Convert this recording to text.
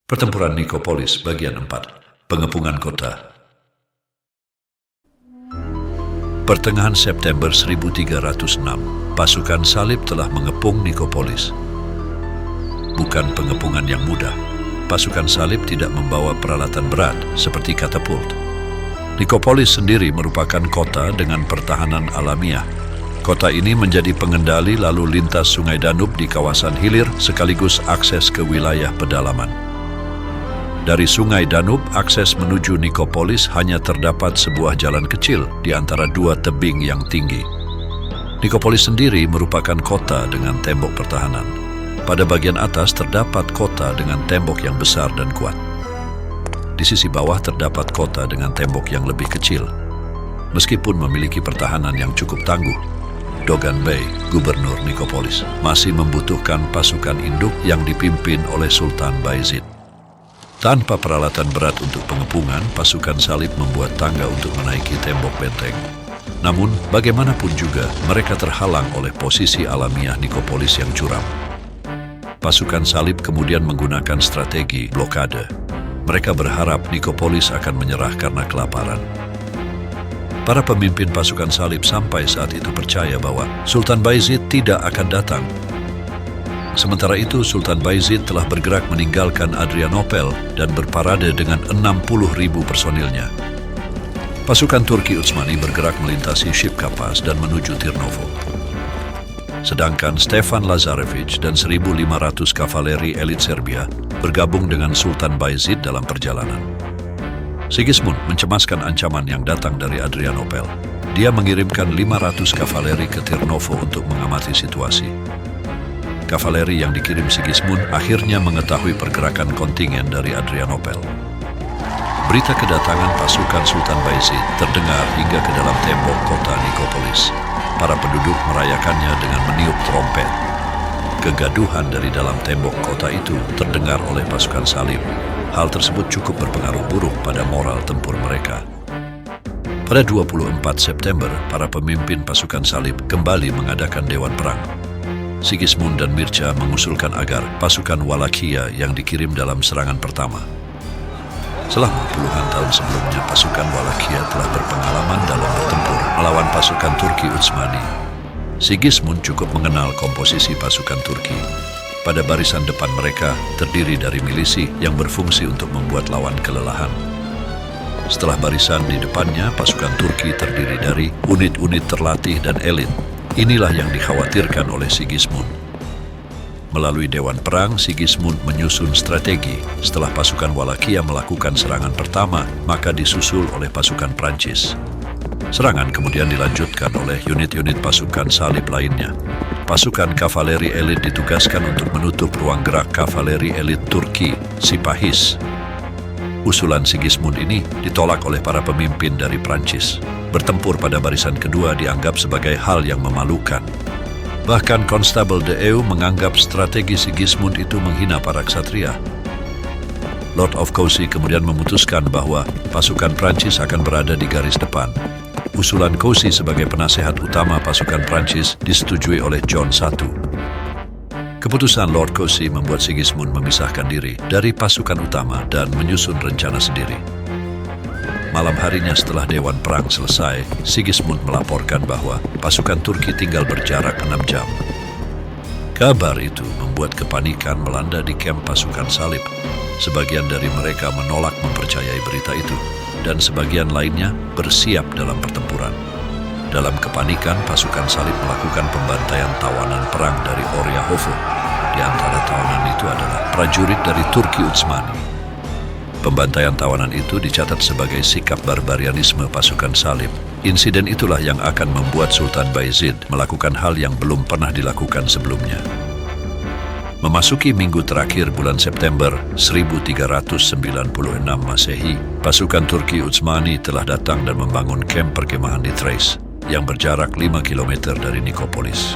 Pertempuran Nikopolis bagian 4, pengepungan kota. Pertengahan September 1306, pasukan salib telah mengepung Nikopolis. Bukan pengepungan yang mudah. Pasukan salib tidak membawa peralatan berat seperti katapult. Nikopolis sendiri merupakan kota dengan pertahanan alamiah. Kota ini menjadi pengendali lalu lintas Sungai Danub di kawasan hilir sekaligus akses ke wilayah pedalaman. Dari Sungai Danub, akses menuju Nikopolis hanya terdapat sebuah jalan kecil di antara dua tebing yang tinggi. Nikopolis sendiri merupakan kota dengan tembok pertahanan. Pada bagian atas terdapat kota dengan tembok yang besar dan kuat. Di sisi bawah terdapat kota dengan tembok yang lebih kecil. Meskipun memiliki pertahanan yang cukup tangguh, Dogan Bey, gubernur Nikopolis, masih membutuhkan pasukan induk yang dipimpin oleh Sultan Bayezid. Tanpa peralatan berat untuk pengepungan, pasukan salib membuat tangga untuk menaiki tembok benteng. Namun, bagaimanapun juga, mereka terhalang oleh posisi alamiah Nikopolis yang curam. Pasukan salib kemudian menggunakan strategi blokade. Mereka berharap Nikopolis akan menyerah karena kelaparan. Para pemimpin pasukan salib sampai saat itu percaya bahwa Sultan Bayezid tidak akan datang. Sementara itu, Sultan Bayezid telah bergerak meninggalkan Adrianopel dan berparade dengan 60.000 personilnya. Pasukan Turki Utsmani bergerak melintasi Shipkapas dan menuju Tirnovo. Sedangkan Stefan Lazarevic dan 1.500 kavaleri elit Serbia bergabung dengan Sultan Bayezid dalam perjalanan. Sigismund mencemaskan ancaman yang datang dari Adrianopel. Dia mengirimkan 500 kavaleri ke Tirnovo untuk mengamati situasi. Kavaleri yang dikirim Sigismund akhirnya mengetahui pergerakan kontingen dari Adrianopel. Berita kedatangan pasukan Sultan Bayezid terdengar hingga ke dalam tembok kota Nikopolis. Para penduduk merayakannya dengan meniup trompet. Kegaduhan dari dalam tembok kota itu terdengar oleh pasukan salib. Hal tersebut cukup berpengaruh buruk pada moral tempur mereka. Pada 24 September, para pemimpin pasukan salib kembali mengadakan dewan perang. Sigismund dan Mircea mengusulkan agar pasukan Wallachia yang dikirim dalam serangan pertama. Selama puluhan tahun sebelumnya, pasukan Wallachia telah berpengalaman dalam bertempur melawan pasukan Turki Utsmani. Sigismund cukup mengenal komposisi pasukan Turki. Pada barisan depan mereka terdiri dari milisi yang berfungsi untuk membuat lawan kelelahan. Setelah barisan di depannya, pasukan Turki terdiri dari unit-unit terlatih dan elit. Inilah yang dikhawatirkan oleh Sigismund. Melalui dewan perang, Sigismund menyusun strategi. Setelah pasukan Wallachia melakukan serangan pertama, maka disusul oleh pasukan Prancis. Serangan kemudian dilanjutkan oleh unit-unit pasukan salib lainnya. Pasukan kavaleri elit ditugaskan untuk menutup ruang gerak kavaleri elit Turki, Sipahis. Usulan Sigismund ini ditolak oleh para pemimpin dari Prancis. Bertempur pada barisan kedua dianggap sebagai hal yang memalukan. Bahkan Konstabel de Eu menganggap strategi Sigismund itu menghina para ksatria. Lord of Coucy kemudian memutuskan bahwa pasukan Prancis akan berada di garis depan. Usulan Coucy sebagai penasehat utama pasukan Prancis disetujui oleh John I. Keputusan Lord Coucy membuat Sigismund memisahkan diri dari pasukan utama dan menyusun rencana sendiri. Malam harinya setelah dewan perang selesai, Sigismund melaporkan bahwa pasukan Turki tinggal berjarak 6 jam. Kabar itu membuat kepanikan melanda di kamp pasukan salib. Sebagian dari mereka menolak mempercayai berita itu, dan sebagian lainnya bersiap dalam pertempuran. Dalam kepanikan, pasukan salib melakukan pembantaian tawanan perang dari Oryahovo. Di antara tawanan itu adalah prajurit dari Turki Utsmani. Pembantaian tawanan itu dicatat sebagai sikap barbarianisme pasukan salib. Insiden itulah yang akan membuat Sultan Bayezid melakukan hal yang belum pernah dilakukan sebelumnya. Memasuki minggu terakhir bulan September 1396 Masehi, pasukan Turki Utsmani telah datang dan membangun kamp perkemahan di Thrace yang berjarak 5 km dari Nikopolis.